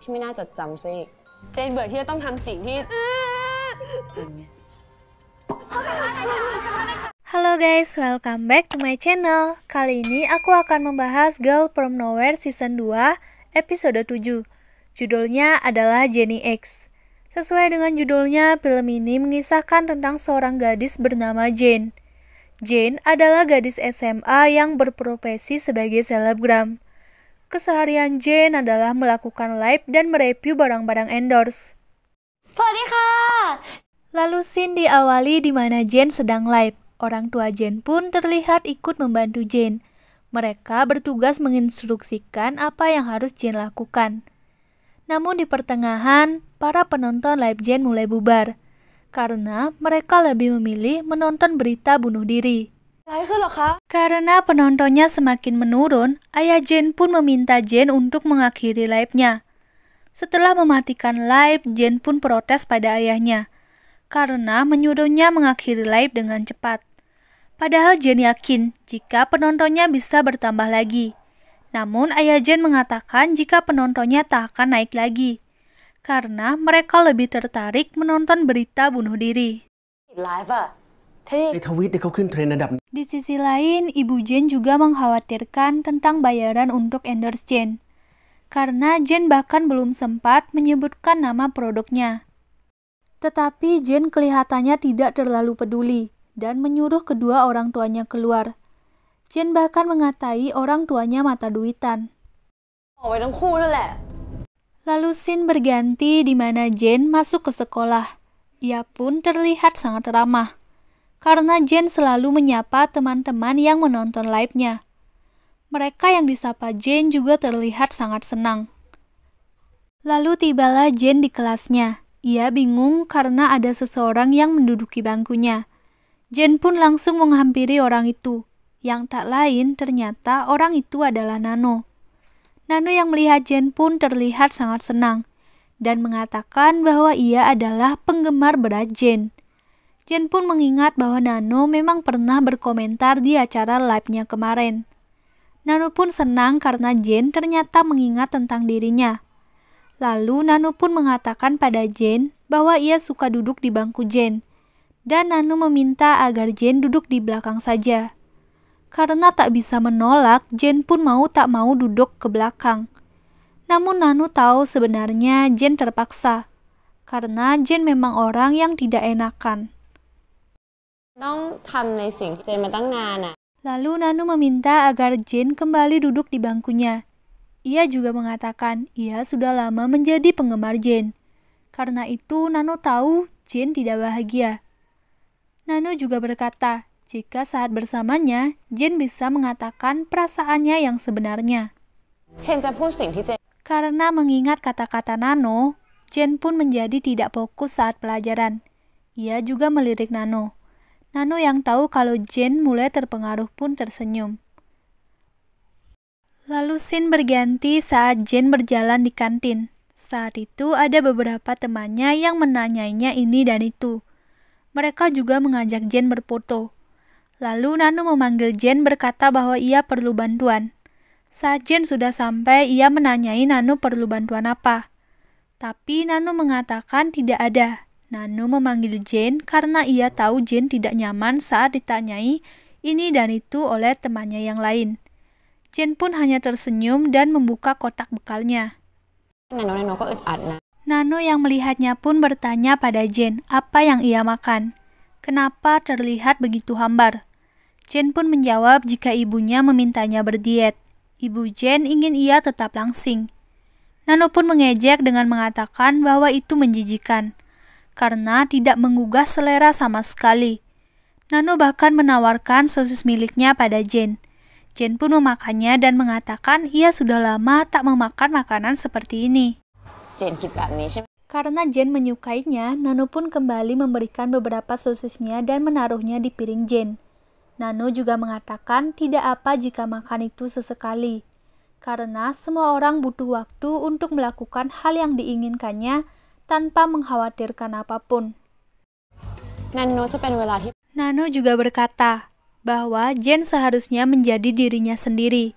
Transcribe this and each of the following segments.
ที่ไม่น่าจดจำซะอีกเจนเบื่อที่จะต้องทำสิ่งที่ Halo guys, welcome back to my channel. Kali ini aku akan membahas Girl From Nowhere Season 2 episode 7. Judulnya adalah Jenny X. Sesuai dengan judulnya, film ini mengisahkan tentang seorang gadis bernama Jane. Jane adalah gadis SMA yang berprofesi sebagai selebgram. Keseharian Jane adalah melakukan live dan mereview barang-barang endorse. สวัสดีค่ะ Lalu scene diawali di mana Jane sedang live. Orang tua Jane pun terlihat ikut membantu Jane. Mereka bertugas menginstruksikan apa yang harus Jane lakukan. Namun di pertengahan, para penonton live Jane mulai bubar. Karena mereka lebih memilih menonton berita bunuh diri. อะไรขึ้นเหรอคะ Karena penontonnya semakin menurun, ayah Jane pun meminta Jane untuk mengakhiri live-nya. Setelah mematikan live, Jane pun protes pada ayahnya. Karena menyuruhnya mengakhiri live dengan cepat. Padahal Jane yakin jika penontonnya bisa bertambah lagi. Namun ayah Jane mengatakan jika penontonnya tak akan naik lagi. Karena mereka lebih tertarik menonton berita bunuh diri. ไลฟ์อะที่ ในทวิตที่เขาขึ้นเทรนด์อันดับ Di sisi lain, ibu Jane juga mengkhawatirkan tentang bayaran untuk endorse Jane. Karena Jane bahkan belum sempat menyebutkan nama produknya. Tetapi Jane kelihatannya tidak terlalu peduli dan menyuruh kedua orang tuanya keluar. Jane bahkan mengatai orang tuanya mata duitan. ออกไปทั้งคู่นั่นแหละ Lalu scene berganti di mana Jane masuk ke sekolah. Ia pun terlihat sangat ramah. Karena Jane selalu menyapa teman-teman yang menonton live-nya. Mereka yang disapa Jane juga terlihat sangat senang. Lalu tibalah Jane di kelasnya. Ia bingung karena ada seseorang yang menduduki bangkunya. Jane pun langsung menghampiri orang itu. Yang tak lain ternyata orang itu adalah Nano. Nano yang melihat Jane pun terlihat sangat senang. Dan mengatakan bahwa ia adalah penggemar berat Jane. Jane pun mengingat bahwa Nano memang pernah berkomentar di acara live-nya kemarin. Nano pun senang karena Jane ternyata mengingat tentang dirinya. Lalu Nano pun mengatakan pada Jane bahwa ia suka duduk di bangku Jane. Dan Nano meminta agar Jane duduk di belakang saja. Karena tak bisa menolak, Jane pun mau tak mau duduk ke belakang. Namun Nano tahu sebenarnya Jane terpaksa. Karena Jane memang orang yang tidak enakan. ต้องทำในสิ่งที่เจนมาตั้งนานอะ Lalu Nano meminta agar Jane kembali duduk di bangkunya. Ia juga mengatakan ia sudah lama menjadi penggemar Jane. Karena itu Nano tahu Jane tidak bahagia. Nano juga berkata, jika saat bersamanya, Jane bisa mengatakan perasaannya yang sebenarnya. เชนจะพูดสิ่งที่เจน Karena mengingat kata-kata Nano, Jane pun menjadi tidak fokus saat pelajaran. Ia juga melirik Nano. Nano yang tahu kalau Jane mulai terpengaruh pun tersenyum. Lalu scene berganti saat Jane berjalan di kantin. Saat itu ada beberapa temannya yang menanyainya ini dan itu. Mereka juga mengajak Jane berfoto. Lalu Nano memanggil Jane berkata bahwa ia perlu bantuan. Saat Jane sudah sampai, ia menanyai Nano perlu bantuan apa. Tapi Nano mengatakan tidak ada. Nano memanggil Jane karena ia tahu Jane tidak nyaman saat ditanyai ini dan itu oleh temannya yang lain. Jane pun hanya tersenyum dan membuka kotak bekalnya. นาโนก็อึดอัดนะ Nano yang melihatnya pun bertanya pada Jane apa yang ia makan. Kenapa terlihat begitu hambar? Jane pun menjawab jika ibunya memintanya berdiet. Ibu Jane ingin ia tetap langsing. Nano pun mengejek dengan mengatakan bahwa itu menjijikan. Karena tidak menggugah selera sama sekali. Nano bahkan menawarkan sosis miliknya pada Jane. Jane pun memakannya dan mengatakan ia sudah lama tak memakan makanan seperti ini. เจนคิดแบบนี้ใช่ไหม Karena Jane menyukainya, Nano pun kembali memberikan beberapa sosisnya dan menaruhnya di piring Jane. Nano juga mengatakan tidak apa jika makan itu sesekali. Karena semua orang butuh waktu untuk melakukan hal yang diinginkannya tanpa mengkhawatirkan apapun. นาโนจะเป็นเวลาที่ Nano juga berkata bahwa Jane seharusnya menjadi dirinya sendiri.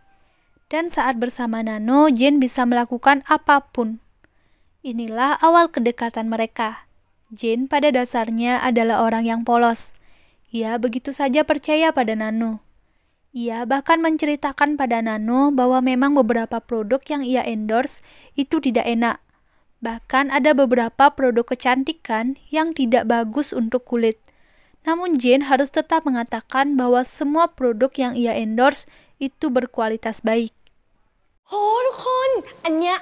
Dan saat bersama Nano, Jane bisa melakukan apapun. Inilah awal kedekatan mereka. Jane pada dasarnya adalah orang yang polos. Ia begitu saja percaya pada Nano. Ia bahkan menceritakan pada Nano bahwa memang beberapa produk yang ia endorse itu tidak enak. Bahkan ada beberapa produk kecantikan yang tidak bagus untuk kulit. Namun Jane harus tetap mengatakan bahwa semua produk yang ia endorse itu berkualitas baik. โหทุกคนอันเนี้ย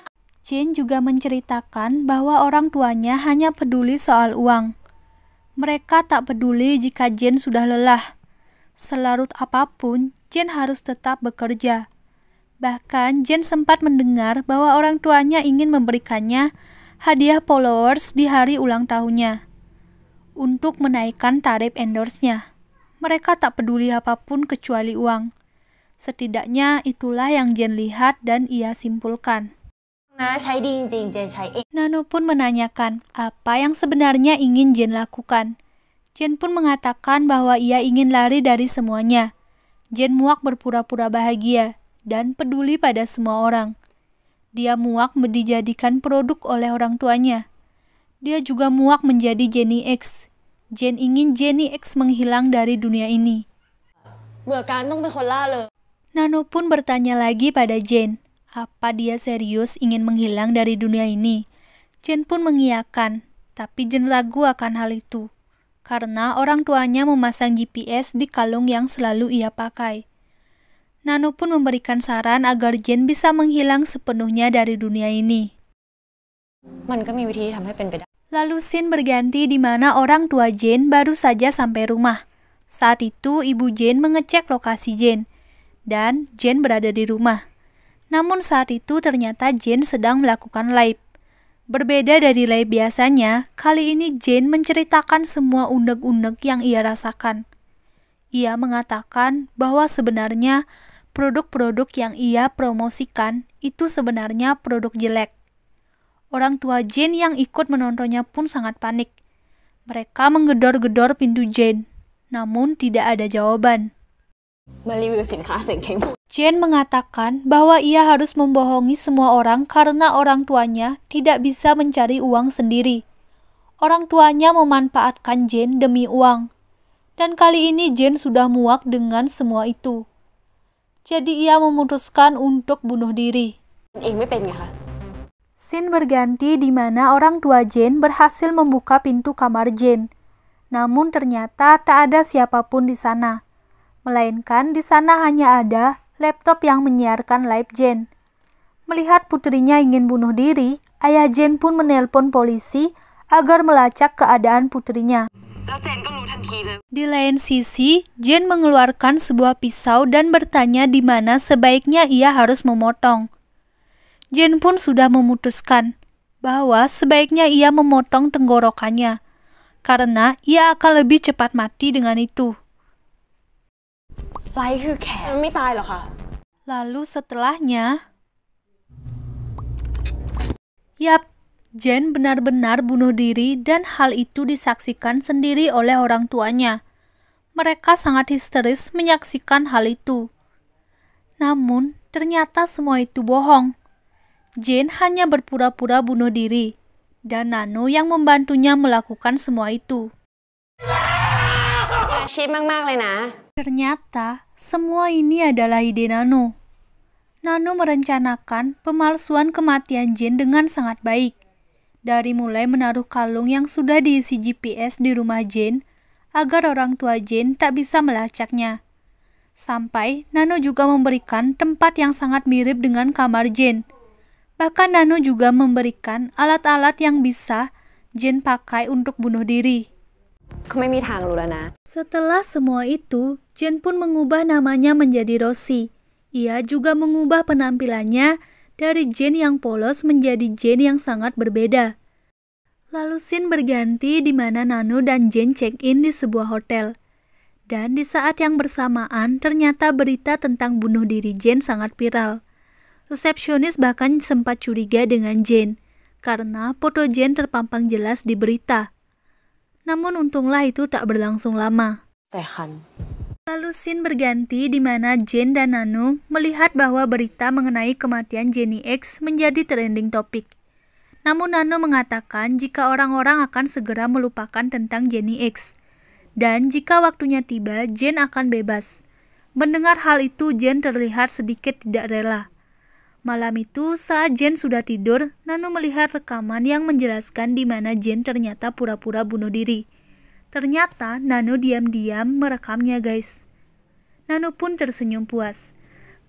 Jane juga menceritakan bahwa orang tuanya hanya peduli soal uang. Mereka tak peduli jika Jane sudah lelah. Selarut apapun, Jane harus tetap bekerja. Bahkan Jane sempat mendengar bahwa orang tuanya ingin memberikannya hadiah followers di hari ulang tahunnya untuk menaikkan tarif endorse-nya. Mereka tak peduli apapun kecuali uang. Setidaknya itulah yang Jane lihat dan ia simpulkan. นะใช้ดีจริงๆเจนใช้เอง Nano pun menanyakan apa yang sebenarnya ingin Jane lakukan. Jane pun mengatakan bahwa ia ingin lari dari semuanya. Jane muak berpura-pura bahagia dan peduli pada semua orang. Dia muak dijadikan produk oleh orang tuanya. Dia juga muak menjadi Jenny X. Jane ingin Jenny X menghilang dari dunia ini. เบื่อการต้องเป็นคนล่าเริง Nano pun bertanya lagi pada Jane, apa dia serius ingin menghilang dari dunia ini? Jane pun mengiyakan, tapi Jane ragu akan hal itu. Karena orang tuanya memasang GPS di kalung yang selalu ia pakai. Nano pun memberikan saran agar Jane bisa menghilang sepenuhnya dari dunia ini. มันก็มีวิธีที่ทำให้เป็นไปได้ Lalu scene berganti di mana orang tua Jane baru saja sampai rumah. Saat itu ibu Jane mengecek lokasi Jane, dan Jane berada di rumah. Namun saat itu ternyata Jane sedang melakukan live. Berbeda dari live biasanya, kali ini Jane menceritakan semua unek-unek yang ia rasakan. Ia mengatakan bahwa sebenarnya produk-produk yang ia promosikan itu sebenarnya produk jelek. Orang tua Jane yang ikut menontonnya pun sangat panik. Mereka menggedor-gedor pintu Jane, namun tidak ada jawaban. มารีวิวสินค้าเสียงเค้งผม Jane mengatakan bahwa ia harus membohongi semua orang karena orang tuanya tidak bisa mencari uang sendiri. Orang tuanya memanfaatkan Jane demi uang. Dan kali ini Jane sudah muak dengan semua itu. Jadi ia memutuskan untuk bunuh diri. เองไม่เป็นไงคะ Scene berganti di mana orang tua Jane berhasil membuka pintu kamar Jane. Namun ternyata tak ada siapapun di sana. Melainkan di sana hanya ada laptop yang menyiarkan live Jane. Melihat putrinya ingin bunuh diri, ayah Jane pun menelpon polisi agar melacak keadaan putrinya. แล้วเจนก็รู้ทันทีเลย Di lain sisi, Jane mengeluarkan sebuah pisau dan bertanya di mana sebaiknya ia harus memotong. Jane pun sudah memutuskan bahwa sebaiknya ia memotong tenggorokannya, karena ia akan lebih cepat mati dengan itu. ไลฟ์คือแขนมันไม่ตายหรอคะ Lalu setelahnya, yap, Jane benar-benar bunuh diri dan hal itu disaksikan sendiri oleh orang tuanya. Mereka sangat histeris menyaksikan hal itu. Namun, ternyata semua itu bohong. Jane hanya berpura-pura bunuh diri, dan Nano yang membantunya melakukan semua itu. อาชีพมากๆเลยนะ Ternyata, semua ini adalah ide Nano. Nano merencanakan pemalsuan kematian Jane dengan sangat baik. Dari mulai menaruh kalung yang sudah diisi GPS di rumah Jane, agar orang tua Jane tak bisa melacaknya. Sampai Nano juga memberikan tempat yang sangat mirip dengan kamar Jane. Bahkan Nano juga memberikan alat-alat yang bisa Jane pakai untuk bunuh diri. เขาไม่มีทางรู้แล้วนะ Setelah semua itu, Jane pun mengubah namanya menjadi Rosie. Ia juga mengubah penampilannya dari Jane yang polos menjadi Jane yang sangat berbeda. Lalu scene berganti di mana Nano dan Jane check-in di sebuah hotel. Dan di saat yang bersamaan, ternyata berita tentang bunuh diri Jane sangat viral. Resepsionis bahkan sempat curiga dengan Jane, karena foto Jane terpampang jelas di berita. Namun untunglah itu tak berlangsung lama. แต่คัน Lalu scene berganti di mana Jane dan Nano melihat bahwa berita mengenai kematian Jenny X menjadi trending topik. Namun Nano mengatakan jika orang-orang akan segera melupakan tentang Jenny X. Dan jika waktunya tiba, Jen akan bebas. Mendengar hal itu, Jen terlihat sedikit tidak rela. Malam itu, saat Jen sudah tidur, Nano melihat rekaman yang menjelaskan di mana Jen ternyata pura-pura bunuh diri. Ternyata Nano diam-diam merekamnya, guys. Nano pun tersenyum puas.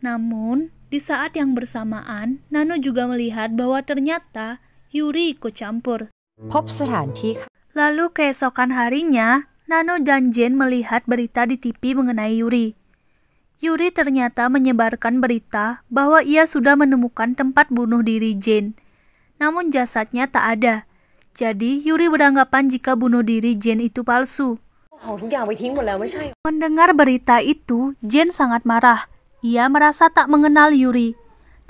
Namun, di saat yang bersamaan, Nano juga melihat bahwa ternyata Yuri ikut campur. พบสถานที่ Lalu keesokan harinya, Nano dan Jen melihat berita di TV mengenai Yuri. Yuri ternyata menyebarkan berita bahwa ia sudah menemukan tempat bunuh diri Jen. Namun jasadnya tak ada. Jadi Yuri beranggapan jika bunuh diri Jen itu palsu. ของทุกอย่างไปทิ้งหมดแล้วไม่ใช่ Mendengar berita itu, Jen sangat marah. Ia merasa tak mengenal Yuri.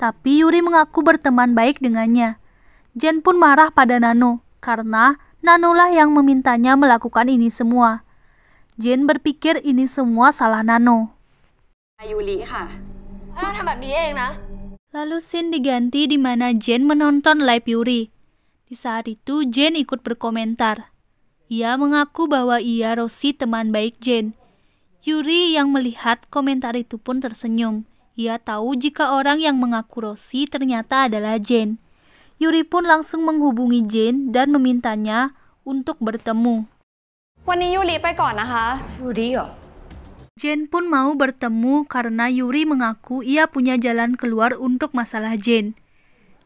Tapi Yuri mengaku berteman baik dengannya. Jen pun marah pada Nano, karena Nano lah yang memintanya melakukan ini semua. Jen berpikir ini semua salah Nano. ยูริค่ะ ถ้าทำแบบนี้เองนะ Lalu scene diganti di mana Jen menonton live Yuri. Di saat itu, Jen ikut berkomentar. Ia mengaku bahwa ia Rosie teman baik Jen. Yuri yang melihat komentar itu pun tersenyum. Ia tahu jika orang yang mengaku Rosie ternyata adalah Jen. Yuri pun langsung menghubungi Jen dan memintanya untuk bertemu. วันนี้ยูริไปก่อนนะคะ ยูริเหรอ Jen pun mau bertemu karena Yuri mengaku ia punya jalan keluar untuk masalah Jen.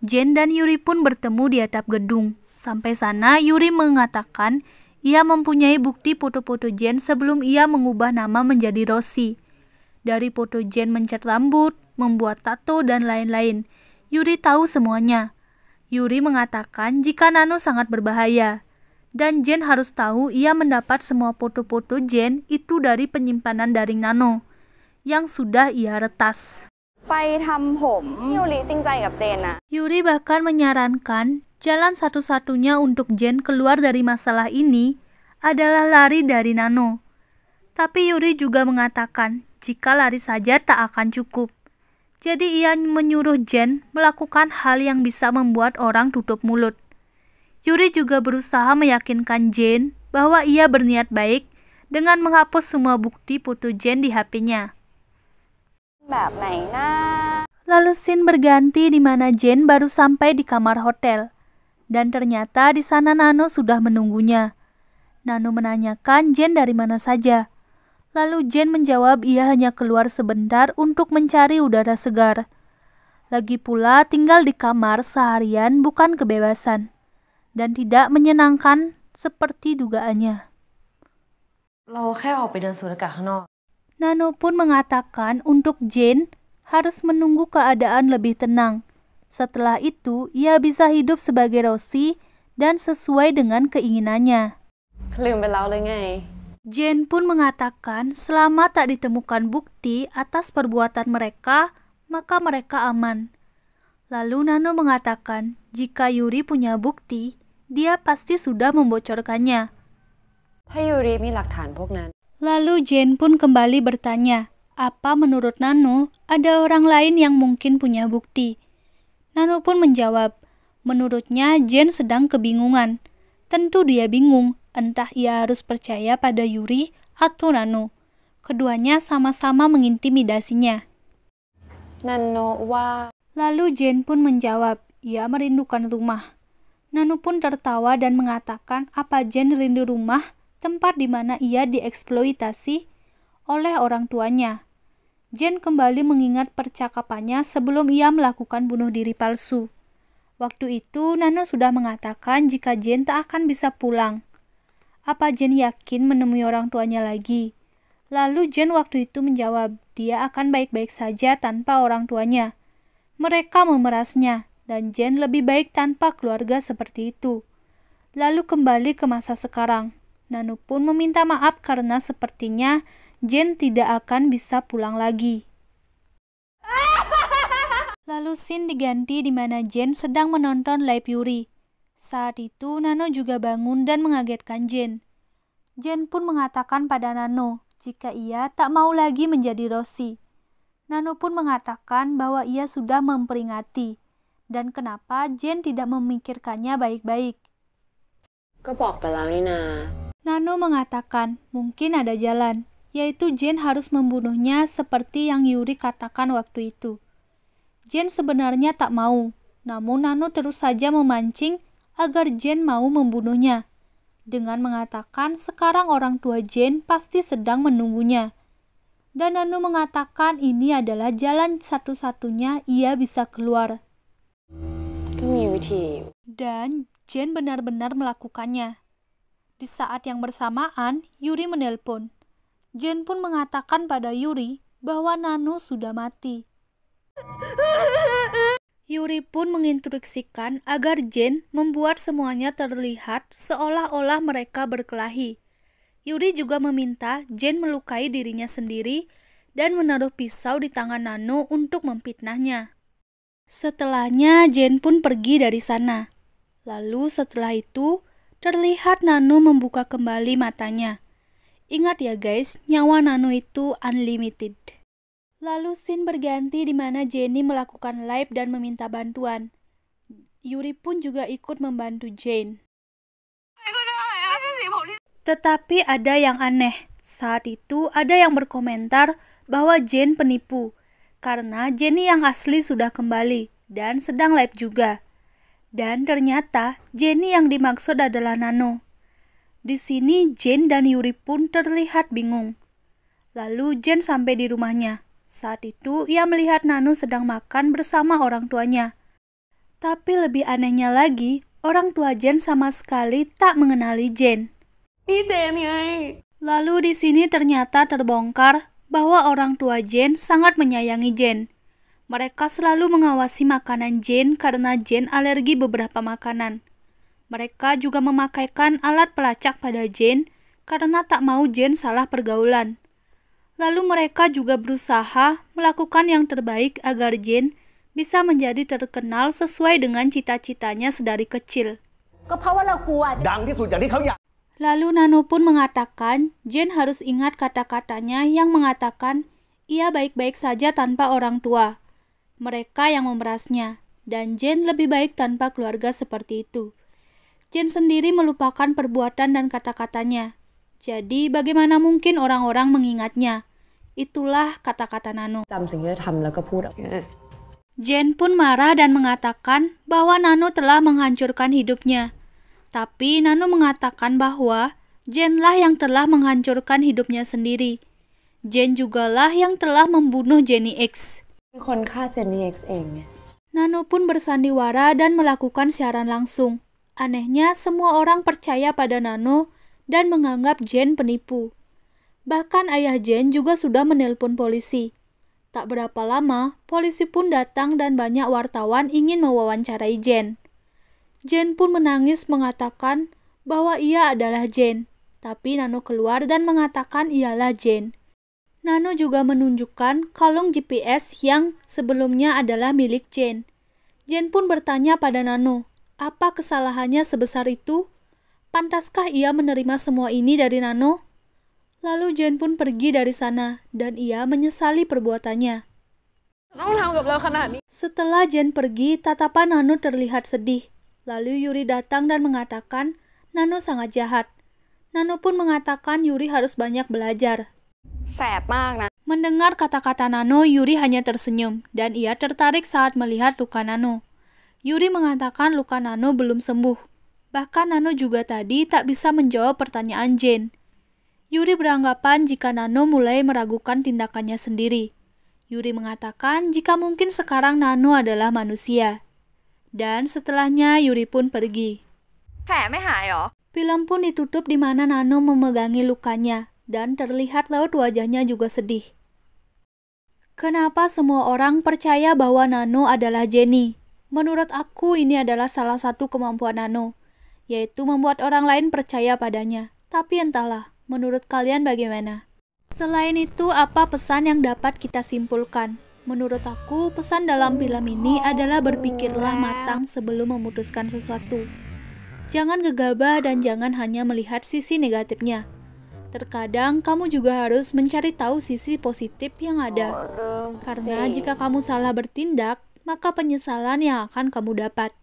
Jen dan Yuri pun bertemu di atap gedung. Sampai sana, Yuri mengatakan ia mempunyai bukti foto-foto Jen sebelum ia mengubah nama menjadi Rosie. Dari foto Jen mencat rambut, membuat tato, dan lain-lain. Yuri tahu semuanya. Yuri mengatakan jika Nano sangat berbahaya. Dan Jen harus tahu ia mendapat semua foto-foto Jen itu dari penyimpanan daring Nano yang sudah ia retas. ไปทำผมยูริจริงใจกับเจนนะ Yuri bahkan menyarankan jalan satu-satunya untuk Jen keluar dari masalah ini adalah lari dari Nano. Tapi Yuri juga mengatakan jika lari saja tak akan cukup. Jadi ia menyuruh Jen melakukan hal yang bisa membuat orang tutup mulut. Yuri juga berusaha meyakinkan Jen bahwa ia berniat baik dengan menghapus semua bukti foto Jen di HP-nya. แบบไหนนะ Lalu scene berganti di mana Jen baru sampai di kamar hotel. Dan ternyata di sana Nano sudah menunggunya. Nano menanyakan Jen dari mana saja. Lalu Jen menjawab ia hanya keluar sebentar untuk mencari udara segar. Lagi pula tinggal di kamar seharian bukan kebebasan. Dan tidak menyenangkan seperti dugaannya. เราแค่ออกไปเดินสูดอากาศข้างนอก Nano pun mengatakan untuk Jen harus menunggu keadaan lebih tenang. Setelah itu, ia bisa hidup sebagai Rosie dan sesuai dengan keinginannya. ลืมไปแล้วเลยไง Jen pun mengatakan selama tak ditemukan bukti atas perbuatan mereka, maka mereka aman. Lalu Nano mengatakan jika Yuri punya bukti, dia pasti sudah membocorkannya. ถ้ายูริมีหลักฐานพวกนั้น Lalu Jen pun kembali bertanya, apa menurut Nano ada orang lain yang mungkin punya bukti? Nano pun menjawab, menurutnya Jen sedang kebingungan. Tentu dia bingung, entah ia harus percaya pada Yuri atau Nano. Keduanya sama-sama mengintimidasinya. นันโนะว่า Lalu Jen pun menjawab, ia merindukan rumah. Nano pun tertawa dan mengatakan apa Jen rindu rumah, tempat di mana ia dieksploitasi oleh orang tuanya. Jen kembali mengingat percakapannya sebelum ia melakukan bunuh diri palsu. Waktu itu Nano sudah mengatakan jika Jen tak akan bisa pulang. Apa Jen yakin menemui orang tuanya lagi? Lalu Jen waktu itu menjawab, dia akan baik-baik saja tanpa orang tuanya. Mereka memerasnya, dan Jen lebih baik tanpa keluarga seperti itu. Lalu kembali ke masa sekarang. Nano pun meminta maaf karena sepertinya Jen tidak akan bisa pulang lagi. Lalu scene diganti di mana Jen sedang menonton live Yuri. Saat itu Nano juga bangun dan mengagetkan Jen. Jen pun mengatakan pada Nano jika ia tak mau lagi menjadi Rosie. Nano pun mengatakan bahwa ia sudah memperingati dan kenapa Jane tidak memikirkannya baik-baik. ก็บอกไปแล้วนี่นา Nano mengatakan mungkin ada jalan, yaitu Jane harus membunuhnya seperti yang Yuri katakan waktu itu. Jane sebenarnya tak mau, namun Nano terus saja memancing agar Jane mau membunuhnya, dengan mengatakan sekarang orang tua Jane pasti sedang menunggunya. Dan Nano mengatakan ini adalah jalan satu-satunya ia bisa keluar. ก็มีวิธีอยู่ Dan Jane benar-benar melakukannya. Di saat yang bersamaan, Yuri menelpon. Jane pun mengatakan pada Yuri bahwa Nano sudah mati. Yuri pun menginstruksikan agar Jane membuat semuanya terlihat seolah-olah mereka berkelahi. Yuri juga meminta Jane melukai dirinya sendiri dan menaruh pisau di tangan Nano untuk memfitnahnya. Setelahnya, Jane pun pergi dari sana. Lalu setelah itu, terlihat Nano membuka kembali matanya. Ingat ya guys, nyawa Nano itu unlimited. Lalu scene berganti di mana Jenny melakukan live dan meminta bantuan. Yuri pun juga ikut membantu Jane. Tetapi ada yang aneh. Saat itu ada yang berkomentar bahwa Jane penipu, karena Jenny yang asli sudah kembali dan sedang live juga. Dan ternyata Jenny yang dimaksud adalah Nano. Di sini Jane dan Yuri pun terlihat bingung. Lalu Jane sampai di rumahnya. Saat itu ia melihat Nano sedang makan bersama orang tuanya. Tapi lebih anehnya lagi, orang tua Jane sama sekali tak mengenali Jane. นี่เจนไง Lalu di sini ternyata terbongkar bahwa orang tua Jane sangat menyayangi Jane. Mereka selalu mengawasi makanan Jane karena Jane alergi beberapa makanan. Mereka juga memakaikan alat pelacak pada Jane karena tak mau Jane salah pergaulan. Lalu mereka juga berusaha melakukan yang terbaik agar Jane bisa menjadi terkenal sesuai dengan cita-citanya sedari kecil. ก็เพราะว่าเรากลัว ดังที่สุดอย่างที่เขาอยาก Lalu Nano pun mengatakan Jane harus ingat kata-katanya yang mengatakan ia baik-baik saja tanpa orang tua. Mereka yang memerasnya, dan Jane lebih baik tanpa keluarga seperti itu. Jane sendiri melupakan perbuatan dan kata-katanya. Jadi bagaimana mungkin orang-orang mengingatnya? Itulah kata-kata Nano. จำสิ่งที่ได้ทำแล้วก็พูดออกมา Jane pun marah dan mengatakan bahwa Nano telah menghancurkan hidupnya. Tapi Nano mengatakan bahwa Jane lah yang telah menghancurkan hidupnya sendiri. Jane jugalah yang telah membunuh Jenny X. เป็นคนฆ่าเจนนี่ X เองไง Nano pun bersandiwara dan melakukan siaran langsung. Anehnya, semua orang percaya pada Nano dan menganggap Jane penipu. Bahkan ayah Jane juga sudah menelpon polisi. Tak berapa lama, polisi pun datang dan banyak wartawan ingin mewawancarai Jane. Jane pun menangis mengatakan bahwa ia adalah Jane. Tapi Nano keluar dan mengatakan ialah Jane. Nano juga menunjukkan kalung GPS yang sebelumnya adalah milik Jane. Jane pun bertanya pada Nano, apa kesalahannya sebesar itu? Pantaskah ia menerima semua ini dari Nano? Lalu Jane pun pergi dari sana dan ia menyesali perbuatannya. ต้องทำกับเราขนาดนี้ Setelah Jane pergi, tatapan Nano terlihat sedih. Lalu Yuri datang dan mengatakan Nano sangat jahat. Nano pun mengatakan Yuri harus banyak belajar. แสบมากนะ Mendengar kata-kata Nano, Yuri hanya tersenyum dan ia tertarik saat melihat luka Nano. Yuri mengatakan luka Nano belum sembuh. Bahkan Nano juga tadi tak bisa menjawab pertanyaan Jane. Yuri beranggapan jika Nano mulai meragukan tindakannya sendiri. Yuri mengatakan jika mungkin sekarang Nano adalah manusia. Dan setelahnya Yuri pun pergi. แผลไม่หายเหรอ Film pun ditutup di mana Nano memegangi lukanya dan terlihat raut wajahnya juga sedih. Kenapa semua orang percaya bahwa Nano adalah Jenny? Menurut aku ini adalah salah satu kemampuan Nano, yaitu membuat orang lain percaya padanya. Tapi entahlah, menurut kalian bagaimana? Selain itu, apa pesan yang dapat kita simpulkan? Menurut aku, pesan dalam film ini adalah berpikirlah matang sebelum memutuskan sesuatu. Jangan gegabah dan jangan hanya melihat sisi negatifnya. Terkadang kamu juga harus mencari tahu sisi positif yang ada. Karena jika kamu salah bertindak, maka penyesalan yang akan kamu dapat.